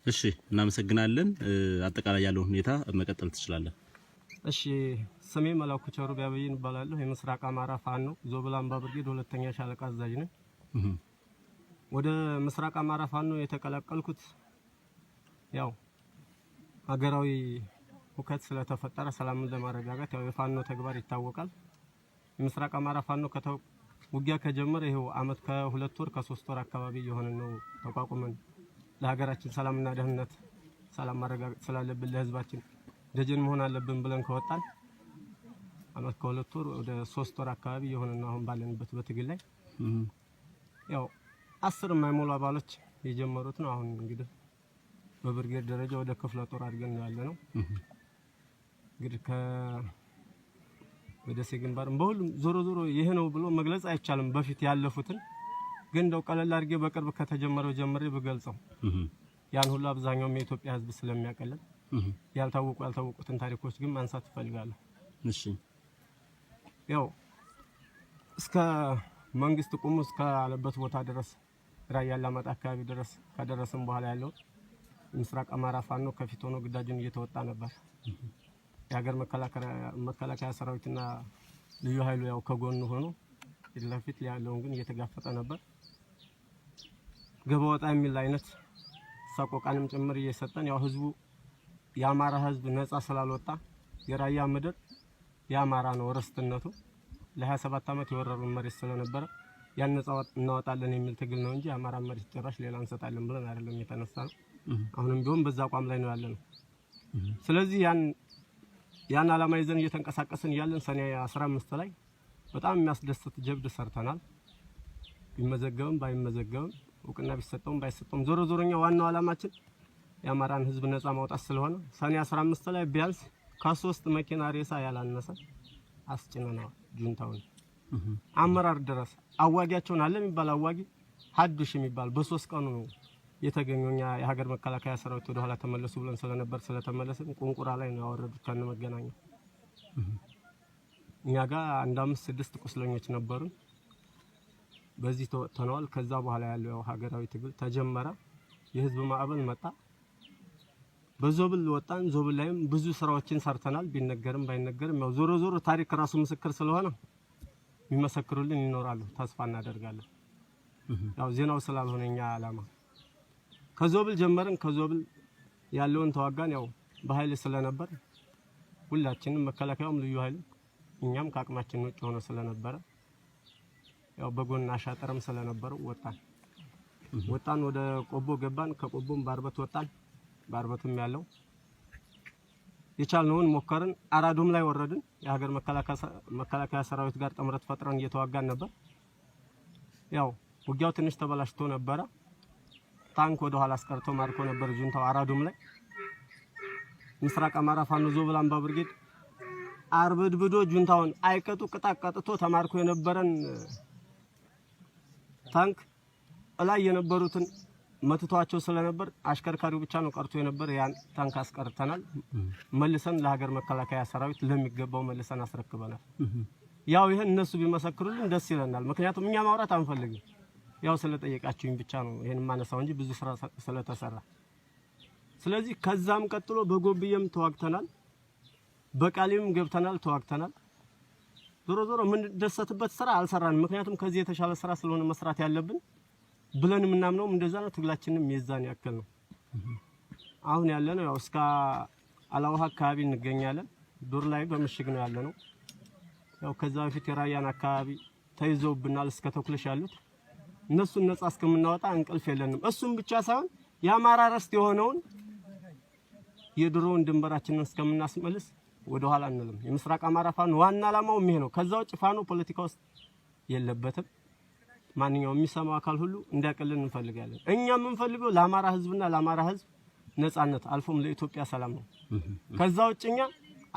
እሺ እናመሰግናለን። አጠቃላይ ያለው ሁኔታ መቀጠል ትችላለህ። እሺ ስሜ መላኩ ቸሩ ቢያበይን እባላለሁ። የምስራቅ አማራ ፋኖ ዞብል አምባ ብርጌድ ሁለተኛ ሻለቃ አዛዥ ነኝ። ወደ ምስራቅ አማራ ፋኖ የተቀላቀልኩት ያው ሀገራዊ ሁከት ስለተፈጠረ ሰላምን ለማረጋጋት ያው የፋኖ ተግባር ይታወቃል። የምስራቅ አማራ ፋኖ ውጊያ ከጀመረ ይሄው አመት ከ2 ወር ከ3 ወር አካባቢ የሆነ ነው ተቋቁመን ለሀገራችን ሰላምና ደህንነት ሰላም ማረጋጋት ስላለብን ለህዝባችን ደጀን መሆን አለብን ብለን ከወጣን አመት ከ2 ወር ወደ 3 ወር አካባቢ የሆነ ነው አሁን ባለንበት በትግል ላይ ያው 10 የማይሞሉ አባሎች የጀመሩት ነው። አሁን እንግዲህ በብርጌድ ደረጃ ወደ ክፍለ ጦር አድርገን ያለነው እንግዲህ በደሴ ግንባር በሁሉም ዞሮ ይሄ ነው ብሎ መግለጽ አይቻልም። በፊት ያለፉትን ግን እንደው ቀለል አድርጌ በቅርብ ከተጀመረው ጀምሬ ብገልጸው ያን ሁሉ አብዛኛው የኢትዮጵያ ህዝብ ስለሚያቀልል ያልታወቁትን ታሪኮች ግን ማንሳት ፈልጋለሁ። እሺ ያው እስከ መንግስት ቁሙ እስከ አለበት ቦታ ድረስ ራያ አላማጣ አካባቢ ድረስ ከደረሰን በኋላ ያለው ምስራቅ አማራ ፋኖ ከፊት ሆኖ ግዳጁን እየተወጣ ነበር። የሀገር መከላከያ ሰራዊትና ልዩ ኃይሉ ያው ከጎኑ ሆኖ ለፊት ያለውን ግን እየተጋፈጠ ነበር። ገበወጣ የሚል አይነት ሰቆቃንም ጭምር እየሰጠን ያው ህዝቡ የአማራ ህዝብ ነፃ ስላልወጣ የራያ ምድር የአማራ ነው ርስትነቱ ለ27 አመት የወረሩን መሬት ስለነበረ ያን ነፃ እናወጣለን የሚል ትግል ነው እንጂ አማራ መሬት ጭራሽ ሌላ እንሰጣለን ብለን አይደለም የተነሳነው። አሁንም ቢሆን በዛ አቋም ላይ ነው ያለነው። ስለዚህ ያን አላማ ይዘን እየተንቀሳቀስን ያለን ሰኔ 15 ላይ በጣም የሚያስደስት ጀብድ ሰርተናል። ቢመዘገብም ባይመዘገብም እውቅና ቢሰጠውም ባይሰጠውም ዞሮኛ ዋናው አላማችን የአማራን ህዝብ ነፃ ማውጣት ስለሆነ ሰኔ 15 ላይ ቢያንስ ከ3 መኪና ሬሳ ያላነሰ አስጭነናል። ጁንታውን አመራር ድረስ አዋጊያቸውን አለ የሚባል አዋጊ ሀዱሽ የሚባል በ3 ቀኑ ነው የተገኘኛ የሀገር መከላከያ ሰራዊት ወደ ኋላ ተመለሱ ብለን ስለተመለስን ቁንቁራ ላይ ነው ያወረዱት ከነ መገናኛ። እኛ ጋር 5-6 ቁስለኞች ነበሩ። በዚህ ተወጥተናል። ከዛ በኋላ ያለው ሀገራዊ ትግል ተጀመረ። የህዝብ ማዕበል መጣ። በዞብል ወጣን። ዞብል ላይም ብዙ ስራዎችን ሰርተናል። ቢነገርም ባይነገርም ያው ዞሮ ታሪክ ራሱ ምስክር ስለሆነ የሚመሰክሩልን ይኖራሉ ተስፋ እናደርጋለን። ያው ዜናው ስላልሆነኛ አላማ ከዞብል ጀመርን። ከዞብል ያለውን ተዋጋን። ያው በኃይል ስለነበር ሁላችንም መከላከያውም ልዩ ኃይል እኛም ከአቅማችን ውጭ ሆነ ስለነበረ ያው በጎን አሻጠርም ስለነበረው ወጣን ወደ ቆቦ ገባን። ከቆቦም ባርበት ወጣን። ባርበትም ያለው የቻልነውን ሞከርን። አራዶም ላይ ወረድን። የሀገር መከላከያ ሰራዊት ጋር ጥምረት ፈጥረን እየተዋጋን ነበር። ያው ውጊያው ትንሽ ተበላሽቶ ነበረ። ታንክ ወደ ኋላ አስቀርቶ ማርኮ ነበር ጁንታው አራዶም ላይ። ምስራቅ አማራ ፋኖ ዞብል አምባ ብርጌድ አርብድብዶ ጁንታውን አይቀጡ ቅጣት ቀጥቶ ተማርኮ የነበረን ታንክ ላይ የነበሩትን መትቷቸው ስለነበር አሽከርካሪው ብቻ ነው ቀርቶ የነበር። ያን ታንክ አስቀርተናል። መልሰን ለሀገር መከላከያ ሰራዊት ለሚገባው መልሰን አስረክበናል። ያው ይሄን እነሱ ቢመሰክሩልን ደስ ይለናል። ምክንያቱም እኛ ማውራት አንፈልግም። ያው ስለጠየቃችሁኝ ብቻ ነው ይሄን ማነሳው እንጂ ብዙ ስራ ስለተሰራ። ስለዚህ ከዛም ቀጥሎ በጎብየም ተዋግተናል። በቃሊም ገብተናል ተዋግተናል። ዞሮ ምን ደሰትበት ስራ አልሰራንም። ምክንያቱም ከዚህ የተሻለ ስራ ስለሆነ መስራት ያለብን ብለን ምናምነው እንደዛ ነው። ትግላችንም የዛን ያክል ነው። አሁን ያለነው ያው እስከ አላውሃ አካባቢ እንገኛለን። ዱር ላይ በምሽግ ነው ያለነው። ያው ከዛ በፊት የራያን አካባቢ ተይዘውብናል እስከ ተኩለሽ ያሉት እነሱን ነፃ እስከምናወጣ እንቅልፍ የለንም። እሱም ብቻ ሳይሆን የአማራ ርስት የሆነውን የድሮውን ድንበራችንን እስከምናስመልስ ወደ ኋላ አንልም። የምስራቅ አማራ ፋኖ ዋና አላማው ይሄ ነው። ከዛው ፋኖ ፖለቲካ ውስጥ የለበትም። ማንኛውም የሚሰማው አካል ሁሉ እንዲያቀልን እንፈልጋለን። እኛ የምንፈልገው ለአማራ ህዝብና ለአማራ ህዝብ ነፃነት አልፎም ለኢትዮጵያ ሰላም ነው። ከዛው ጭኛ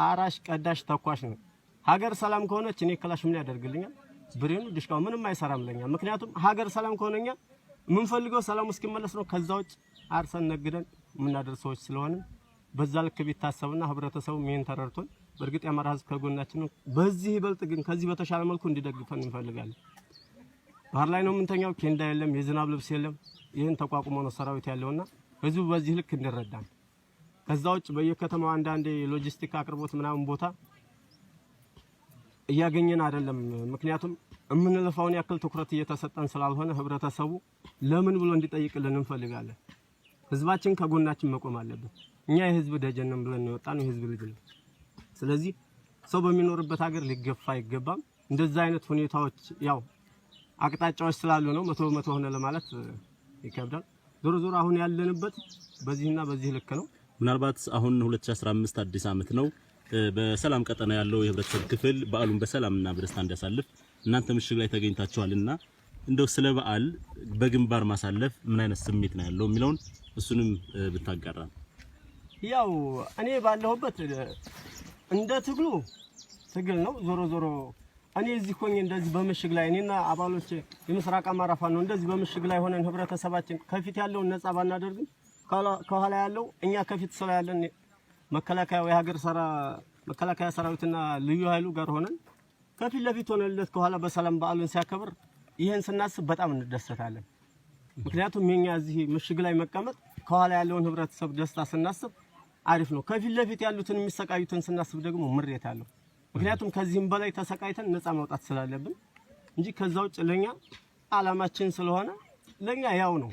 አራሽ ቀዳሽ ተኳሽ ነው። ሀገር ሰላም ከሆነች እኔ ክላሽ ምን ያደርግልኛል? ብሬኑ ድሽቃው ምንም አይሰራም ለኛ። ምክንያቱም ሀገር ሰላም ከሆነኛ የምንፈልገው ሰላም እስኪመለስ ነው። ከዛው አርሰን ነግደን የምናደርሰዎች ስለሆነ በዛ ልክ ቢታሰብና ህብረተሰቡ ምን ተረርቶን በርግጥ የአማራ ህዝብ ከጎናችን ነው። በዚህ ይበልጥ ግን ከዚህ በተሻለ መልኩ እንዲደግፈን እንፈልጋለን። ባህር ላይ ነው የምንተኛው። ኬንዳ የለም፣ የዝናብ ልብስ የለም። ይሄን ተቋቁሞ ነው ሰራዊት ያለውና ህዝቡ በዚህ ልክ እንዲረዳን። ከዛ ውጭ በየከተማው አንዳንድ ሎጂስቲክ አቅርቦት ምናምን ቦታ እያገኘን አይደለም። ምክንያቱም እምንለፋውን ያክል ትኩረት እየተሰጠን ስላልሆነ ህብረተሰቡ ለምን ብሎ እንዲጠይቅልን እንፈልጋለን። ህዝባችን ከጎናችን መቆም አለበት። እኛ የህዝብ ደጀን ነን ብለን የወጣነው የህዝብ ልጅ ነው። ስለዚህ ሰው በሚኖርበት ሀገር ሊገፋ አይገባም። እንደዛ አይነት ሁኔታዎች ያው አቅጣጫዎች ስላሉ ነው መቶ ሆነ ለማለት ይከብዳል። ዞሮ ዞሮ አሁን ያለንበት በዚህና በዚህ ልክ ነው። ምናልባት አሁን 2015 አዲስ አመት ነው። በሰላም ቀጠና ያለው የህብረተሰብ ክፍል በዓሉን በሰላምና በደስታ እንዲያሳልፍ እናንተ ምሽግ ላይ ተገኝታችኋልና እንደው ስለ በዓል በግንባር ማሳለፍ ምን አይነት ስሜት ነው ያለው የሚለውን እሱንም ብታጋራ። ያው እኔ ባለሁበት እንደ ትግል ነው። ዞሮ ዞሮ እኔ እዚህ ሆኜ እንደዚህ በምሽግ ላይ እኔና አባሎች የምስራቅ አማራ ፋኖ እንደዚህ በምሽግ ላይ ሆነን ህብረተሰባችን ከፊት ያለውን ነፃ ባናደርግም ከኋላ ያለው እኛ ከፊት ስለ ያለን መከላከያው የሀገር መከላከያ ሰራዊትና ልዩ ኃይሉ ጋር ሆነን ከፊት ለፊት ሆነለት ከኋላ በሰላም በዓሉን ሲያከብር ይሄን ስናስብ በጣም እንደሰታለን። ምክንያቱም የኛ እዚህ ምሽግ ላይ መቀመጥ ከኋላ ያለውን ህብረተሰብ ደስታ ስናስብ አሪፍ ነው። ከፊት ለፊት ያሉትን የሚሰቃዩትን ስናስብ ደግሞ ምሬት አለው። ምክንያቱም ከዚህም በላይ ተሰቃይተን ነፃ ማውጣት ስላለብን እንጂ ከዛው ውጭ ለኛ አላማችን ስለሆነ ለኛ ያው ነው።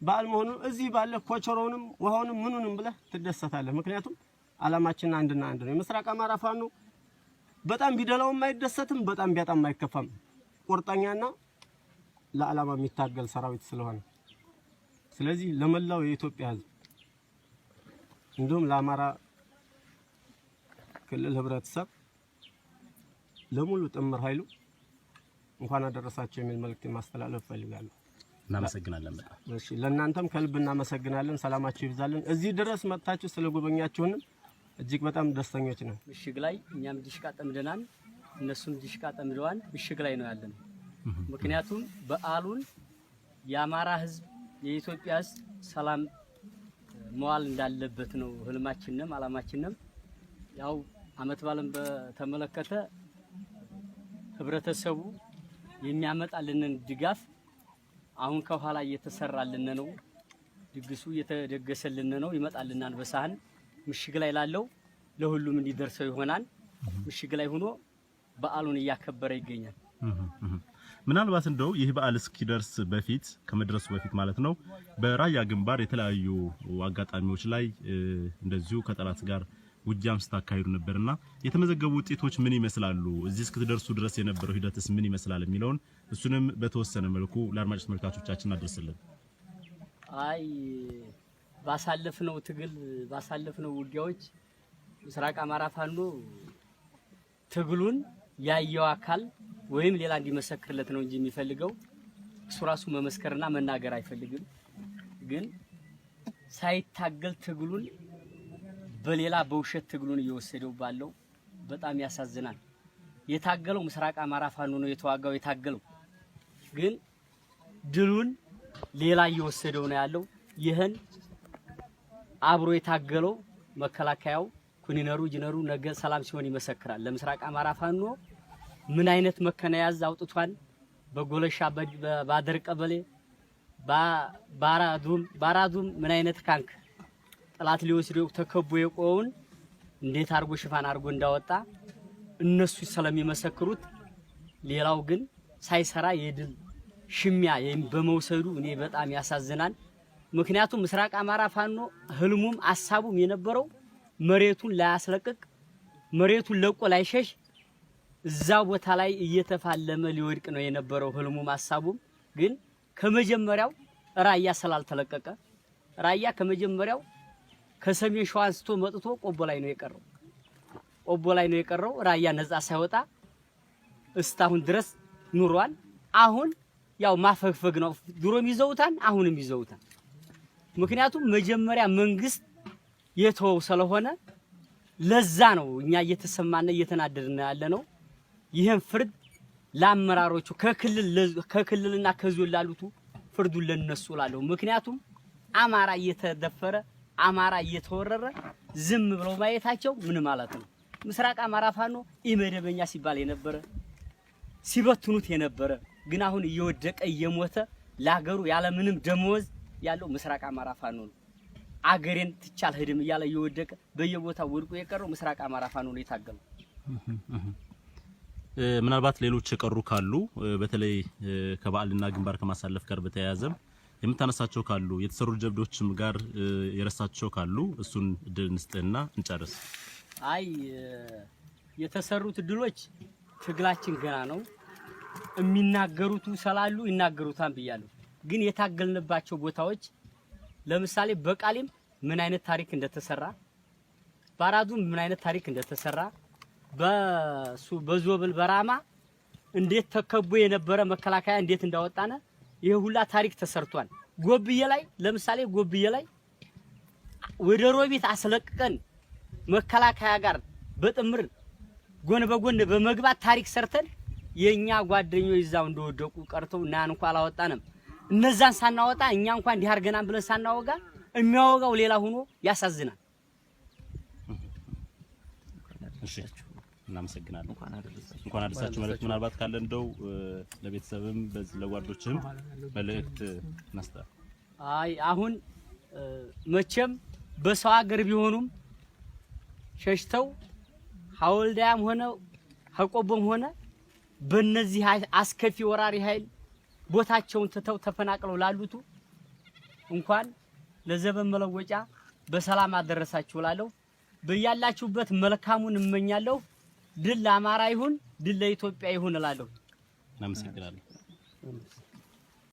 በዓል መሆኑ እዚህ ባለ ኮቸሮውንም ውሃውንም ምኑንም ብለህ ትደሰታለህ። ምክንያቱም አላማችን አንድና አንድ ነው። የምስራቅ አማራ ፋኖ በጣም ቢደላውም አይደሰትም፣ በጣም ቢያጣም አይከፋም። ቁርጠኛና ለዓላማ የሚታገል ሰራዊት ስለሆነ ስለዚህ ለመላው የኢትዮጵያ ህዝብ እንዲሁም ለአማራ ክልል ህብረተሰብ ለሙሉ ጥምር ኃይሉ እንኳን አደረሳችሁ የሚል መልእክት ማስተላለፍ ፈልጋለሁ። እናመሰግናለን። በጣም እሺ፣ ለእናንተም ከልብ እናመሰግናለን። ሰላማችሁ ይብዛልን። እዚህ ድረስ መጥታችሁ ስለጎበኛችሁንም እጅግ በጣም ደስተኞች ነን። ምሽግ ላይ እኛም ዲሽቃ ጠምደናል፣ እነሱም ዲሽቃ ጠምደዋል። ምሽግ ላይ ነው ያለነው። ምክንያቱም በዓሉን የአማራ ህዝብ የኢትዮጵያ ህዝብ ሰላም መዋል እንዳለበት ነው ህልማችንም አላማችንም። ያው አመት በዓልን በተመለከተ ህብረተሰቡ የሚያመጣልንን ድጋፍ አሁን ከኋላ እየተሰራልን ነው። ድግሱ እየተደገሰልን ነው። ይመጣልናል በሳህን ምሽግ ላይ ላለው ለሁሉም እንዲደርሰው ይሆናል። ምሽግ ላይ ሆኖ በዓሉን እያከበረ ይገኛል። ምናልባት እንደው ይህ በዓል እስኪደርስ በፊት ከመድረሱ በፊት ማለት ነው በራያ ግንባር የተለያዩ አጋጣሚዎች ላይ እንደዚሁ ከጠላት ጋር ውጊያም ስታካሂዱ ነበርና የተመዘገቡ ውጤቶች ምን ይመስላሉ? እዚህ እስክትደርሱ ድረስ የነበረው ሂደትስ ምን ይመስላል የሚለውን እሱንም በተወሰነ መልኩ ለአድማጭ ተመልካቾቻችን አድርስልን። አይ ባሳለፍነው ትግል ባሳለፍነው ውጊያዎች ምስራቅ አማራ ፋኖ ትግሉን ያየው አካል ወይም ሌላ እንዲመሰክርለት ነው እንጂ የሚፈልገው እሱ ራሱ መመስከርና መናገር አይፈልግም። ግን ሳይታገል ትግሉን በሌላ በውሸት ትግሉን እየወሰደው ባለው በጣም ያሳዝናል። የታገለው ምስራቅ አማራ ፋኖ ነው የተዋጋው የታገለው፣ ግን ድሉን ሌላ እየወሰደው ነው ያለው። ይህን አብሮ የታገለው መከላከያው ኩኒነሩ ጅነሩ ነገ ሰላም ሲሆን ይመሰክራል። ለምስራቅ አማራ ፋኖ ምን አይነት መከናያዝ አውጥቷን በጎለሻ ባደር ቀበሌ ባራዱም ምን አይነት ካንክ ጠላት ሊወስደው ተከቦ የቆውን እንዴት አርጎ ሽፋን አርጎ እንዳወጣ እነሱ ስለሚመሰክሩት፣ ሌላው ግን ሳይሰራ የድል ሽሚያ በመውሰዱ እኔ በጣም ያሳዝናል። ምክንያቱም ምስራቅ አማራ ፋኖ ህልሙም አሳቡም የነበረው መሬቱን ላያስለቅቅ መሬቱን ለቆ ላይሸሽ እዛ ቦታ ላይ እየተፋለመ ሊወድቅ ነው የነበረው ህልሙም አሳቡም። ግን ከመጀመሪያው ራያ ስላልተለቀቀ ራያ ከመጀመሪያው ከሰሜን ሸዋ አንስቶ መጥቶ ቆቦ ላይ ነው የቀረው። ራያ ነፃ ሳይወጣ እስካሁን ድረስ ኑሯል። አሁን ያው ማፈግፈግ ነው። ድሮም ይዘውታል፣ አሁንም ይዘውታል። ምክንያቱም መጀመሪያ መንግስት የተወው ስለሆነ ለዛ ነው እኛ እየተሰማነ እየተናደድን ያለ ነው። ይሄን ፍርድ ለአመራሮቹ ከክልልና ከዞን ላሉት ፍርዱን ለነሱ ላለው። ምክንያቱም አማራ እየተደፈረ አማራ እየተወረረ ዝም ብለው ማየታቸው ምን ማለት ነው? ምስራቅ አማራ ፋኖ ኢመደበኛ ሲባል የነበረ ሲበትኑት የነበረ ግን አሁን እየወደቀ እየሞተ ለሀገሩ ያለ ምንም ደመወዝ ያለው ምስራቅ አማራ ፋኖ ነው። አገሬን ትቻል ሄድም እያለ እየወደቀ በየቦታው ወድቆ የቀረው ምስራቅ አማራ ፋኖ ነው የታገለው። ምናልባት ሌሎች የቀሩ ካሉ በተለይ ከበዓልና ግንባር ከማሳለፍ ጋር በተያያዘም የምታነሳቸው ካሉ የተሰሩ ጀብዶችም ጋር የረሳቸው ካሉ እሱን እድል እንስጥና እንጨርስ። አይ የተሰሩት ድሎች ትግላችን ገና ነው። የሚናገሩት ሰላሉ ይናገሩታን ብያለሁ። ግን የታገልንባቸው ቦታዎች ለምሳሌ በቃሊም ምን አይነት ታሪክ እንደተሰራ፣ ባራዱም ምን አይነት ታሪክ እንደተሰራ፣ በዞብል በራማ እንዴት ተከቦ የነበረ መከላከያ እንዴት እንዳወጣነ ይሄ ሁላ ታሪክ ተሰርቷል። ጎብዬ ላይ ለምሳሌ ጎብዬ ላይ ወደ ሮቢት አስለቅቀን መከላከያ ጋር በጥምር ጎን በጎን በመግባት ታሪክ ሰርተን የኛ ጓደኞች ይዛው እንደወደቁ ቀርተው እና እንኳን አላወጣንም። እነዛን ሳናወጣ እኛ እንኳን እንዲህ አርገናን ብለን ሳናወጋ የሚያወጋው ሌላ ሆኖ ያሳዝናል። እሺ እናመሰግናለን። እንኳን አደረሳችሁ ማለት ምናልባት ካለ እንደው ለቤተሰብም በዚህ ለጓዶችም መልእክት ናስታ። አይ አሁን መቼም በሰው ሀገር ቢሆኑም ሸሽተው ሐወልዳያም ሆነ ሐቆቦም ሆነ በእነዚህ አስከፊ ወራሪ ኃይል ቦታቸውን ትተው ተፈናቅለው ላሉቱ እንኳን ለዘበን መለወጫ በሰላም አደረሳችሁ እላለሁ። በያላችሁበት መልካሙን እመኛለሁ። ድል ለአማራ ይሁን፣ ድል ለኢትዮጵያ ይሁን እላለሁ። እናመሰግናለን።